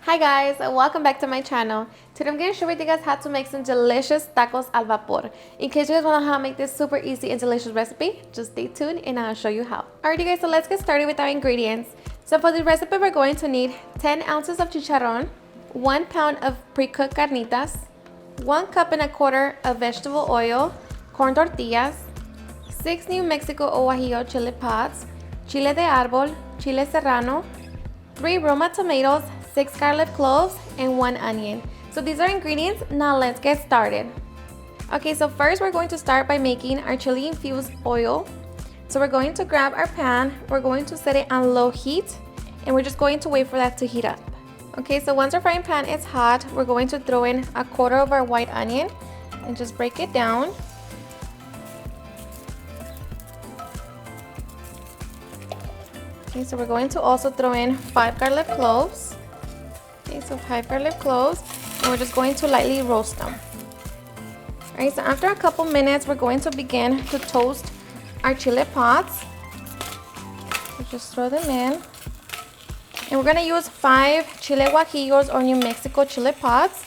Hi guys, welcome back to my channel. Today I'm going to share with you guys how to make some delicious tacos al vapor. In case you guys want to know how to make this super easy and delicious recipe, just stay tuned and I'll show you how. Alrighty guys, so let's get started with our ingredients. So for the recipe we're going to need 10 ounces of chicharrón, 1 pound of pre-cooked carnitas, 1.25 cups of vegetable oil, corn tortillas, 6 New Mexico o guajillo chili pods, chile de árbol, chile serrano, 3 Roma tomatoes, 6 garlic cloves, and 1 onion. So these are ingredients. Now let's get started. Okay, so first we're going to start by making our chili infused oil. So we're going to grab our pan, we're going to set it on low heat, and we're just going to wait for that to heat up. Okay, so once our frying pan is hot, we're going to throw in 1/4 of our white onion and just break it down. Okay, so we're going to also throw in 5 garlic cloves. Okay, so 5 garlic cloves, and we're just going to lightly roast them. Alright, so after a couple minutes, we're going to begin to toast our chili pods. So just throw them in. And we're going to use 5 chile guajillos or New Mexico chili pods.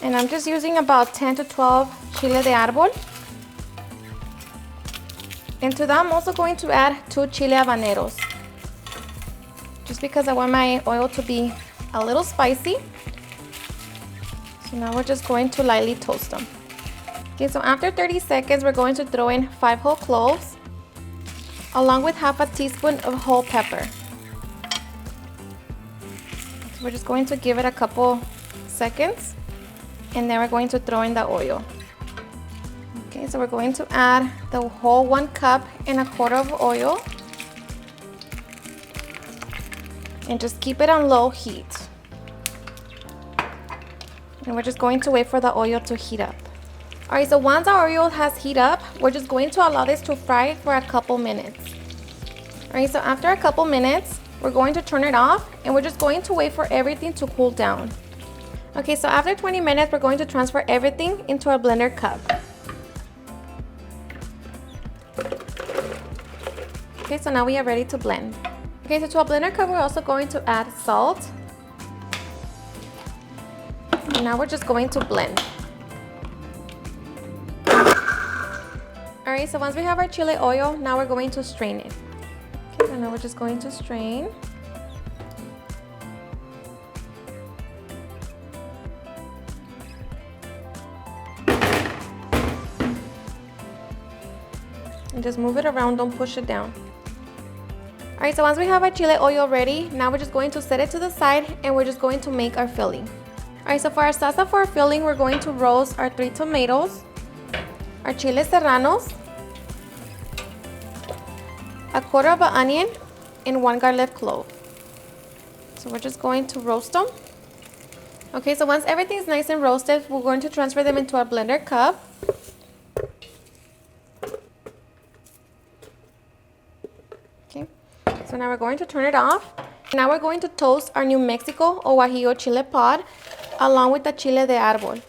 And I'm just using about 10 to 12 chile de árbol. And to that, I'm also going to add 2 chile habaneros, just because I want my oil to be a little spicy. So now we're just going to lightly toast them. Okay, so after 30 seconds, we're going to throw in 5 whole cloves, along with half a teaspoon of whole pepper. So we're just going to give it a couple seconds, and then we're going to throw in the oil. Okay, so we're going to add the whole 1.25 cups of oil and just keep it on low heat. And we're just going to wait for the oil to heat up. Alright, so once our oil has heated up, we're just going to allow this to fry for a couple minutes. Alright, so after a couple minutes, we're going to turn it off and we're just going to wait for everything to cool down. Okay, so after 20 minutes, we're going to transfer everything into our blender cup. Okay, so now we are ready to blend. Okay, so to our blender cup, we're also going to add salt. And now we're just going to blend. Alright, so once we have our chili oil, now we're going to strain it. Okay, so now we're just going to strain. And just move it around, don't push it down. Alright, so once we have our chile oil ready, now we're just going to set it to the side and we're just going to make our filling. Alright, so for our salsa for our filling, we're going to roast our 3 tomatoes, our chile serranos, 1/4 of an onion, and 1 garlic clove. So we're just going to roast them. Okay, so once everything's nice and roasted, we're going to transfer them into our blender cup. So now we're going to turn it off. Now we're going to toast our New Mexico o guajillo chile pod along with the chile de árbol.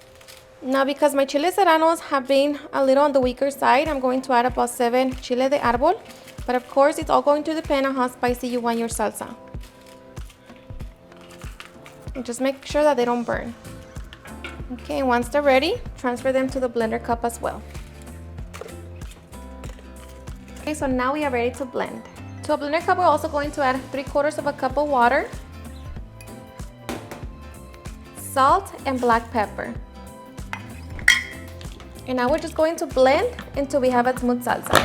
Now because my chile serranos have been a little on the weaker side, I'm going to add about 7 chile de árbol. But of course, it's all going to depend on how spicy you want your salsa. And just make sure that they don't burn. Okay, once they're ready, transfer them to the blender cup as well. Okay, so now we are ready to blend. To a blender cup, we're also going to add 3/4 cup of water, salt, and black pepper. And now we're just going to blend until we have a smooth salsa.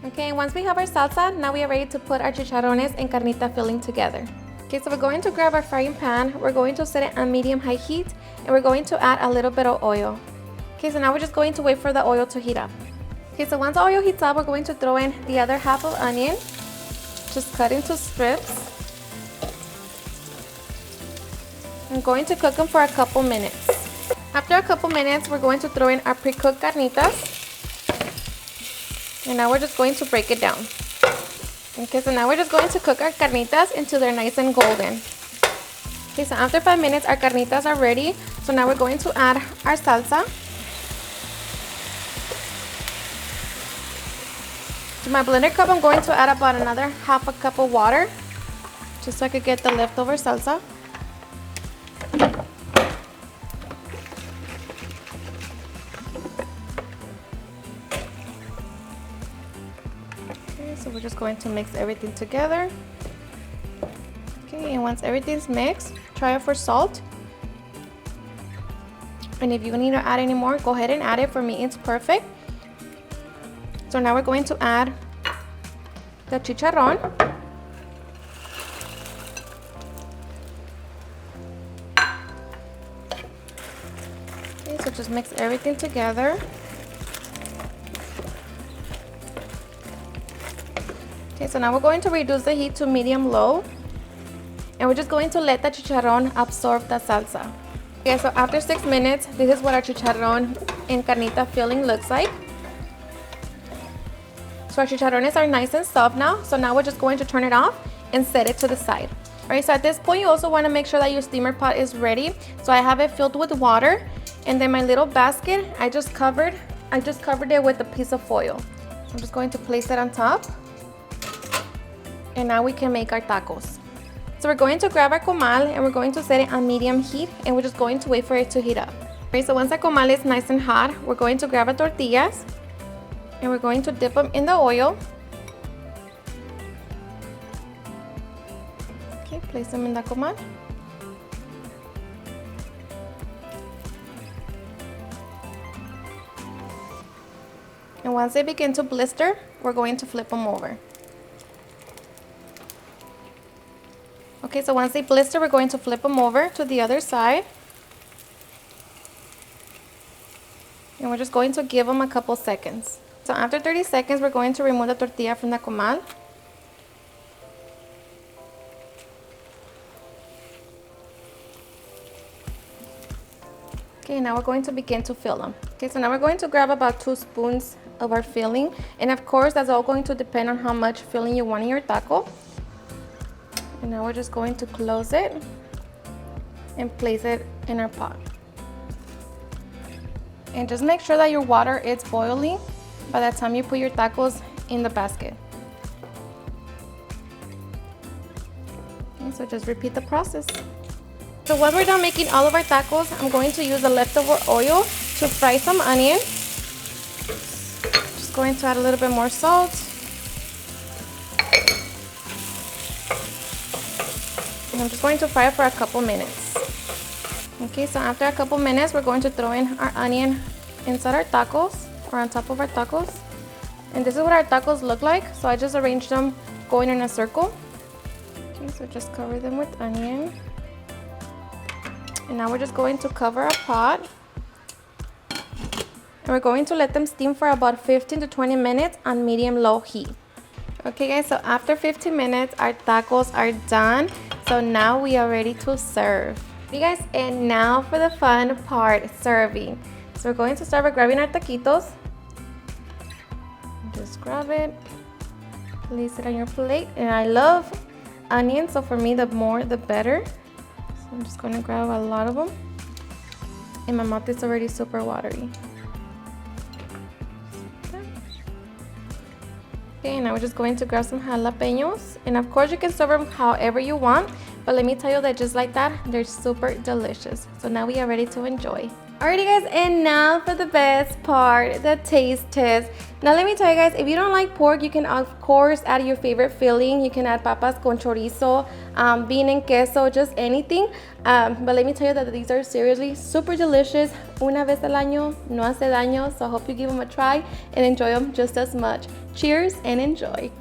Okay, and once we have our salsa, now we are ready to put our chicharrones and carnita filling together. Okay, so we're going to grab our frying pan, we're going to set it on medium-high heat, and we're going to add a little bit of oil. Okay, so now we're just going to wait for the oil to heat up. Okay, so once the oil heats up, we're going to throw in the other half of onion, just cut into strips. I'm going to cook them for a couple minutes. After a couple minutes, we're going to throw in our pre-cooked carnitas. And now we're just going to break it down. Okay, so now we're just going to cook our carnitas until they're nice and golden. Okay, so after 5 minutes, our carnitas are ready. So now we're going to add our salsa. To my blender cup, I'm going to add about another half a cup of water, just so I could get the leftover salsa. Okay, so we're just going to mix everything together. Okay, and once everything's mixed, try it for salt. And if you need to add any more, go ahead and add it. For me, it's perfect. So now we're going to add the chicharrón. Okay, so just mix everything together. Okay, so now we're going to reduce the heat to medium-low. And we're just going to let the chicharrón absorb the salsa. Okay, so after 6 minutes, this is what our chicharrón and carnita filling looks like. So our chicharrones are nice and soft now. So now we're just going to turn it off and set it to the side. All right, so at this point, you also want to make sure that your steamer pot is ready. So I have it filled with water, and then my little basket, I just covered it with a piece of foil. I'm just going to place it on top, and now we can make our tacos. So we're going to grab our comal and we're going to set it on medium heat, and we're just going to wait for it to heat up. Okay, so once our comal is nice and hot, we're going to grab our tortillas and we're going to dip them in the oil. Okay, place them in the comal. And once they begin to blister, we're going to flip them over. Okay, so once they blister, we're going to flip them over to the other side. And we're just going to give them a couple seconds. So after 30 seconds, we're going to remove the tortilla from the comal. Okay, now we're going to begin to fill them. Okay, so now we're going to grab about 2 spoons of our filling. And of course, that's all going to depend on how much filling you want in your taco. And now we're just going to close it and place it in our pot. And just make sure that your water is boiling by the time you put your tacos in the basket. Okay, so just repeat the process. So once we're done making all of our tacos, I'm going to use the leftover oil to fry some onion. Just going to add a little bit more salt. And I'm just going to fry it for a couple minutes. Okay, so after a couple minutes, we're going to throw in our onion inside our tacos, or on top of our tacos. And this is what our tacos look like. So I just arranged them going in a circle. Okay, so just cover them with onion. And now we're just going to cover our pot. And we're going to let them steam for about 15 to 20 minutes on medium-low heat. Okay guys, so after 15 minutes, our tacos are done. So now we are ready to serve. You guys, and now for the fun part, serving. So we're going to start by grabbing our taquitos. Just grab it, place it on your plate. And I love onions, so for me, the more the better. So I'm just going to grab a lot of them. And my mouth is already super watery. Okay, now we're just going to grab some jalapenos. And of course, you can serve them however you want. But let me tell you that just like that, they're super delicious. So now we are ready to enjoy. Alrighty guys, and now for the best part, the taste test. Now let me tell you guys, if you don't like pork, you can of course add your favorite filling. You can add papas con chorizo, bean and queso, just anything. But let me tell you that these are seriously super delicious. Una vez al año no hace daño. So I hope you give them a try and enjoy them just as much. Cheers and enjoy.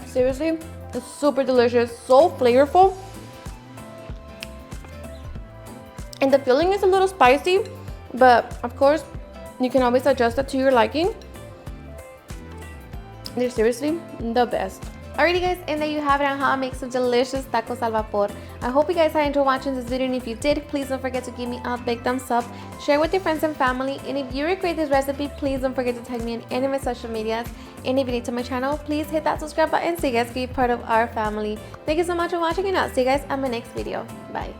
Seriously, it's super delicious, so flavorful. And the filling is a little spicy, but of course, you can always adjust it to your liking. They're seriously the best. Alrighty guys, and there you have it on how I make some delicious tacos al vapor. I hope you guys had enjoyed watching this video, and if you did, please don't forget to give me a big thumbs up, share with your friends and family, and if you recreate this recipe, please don't forget to tag me on any of my social medias. And if you're new to my channel, please hit that subscribe button so you guys can be part of our family. Thank you so much for watching, and I'll see you guys on my next video. Bye.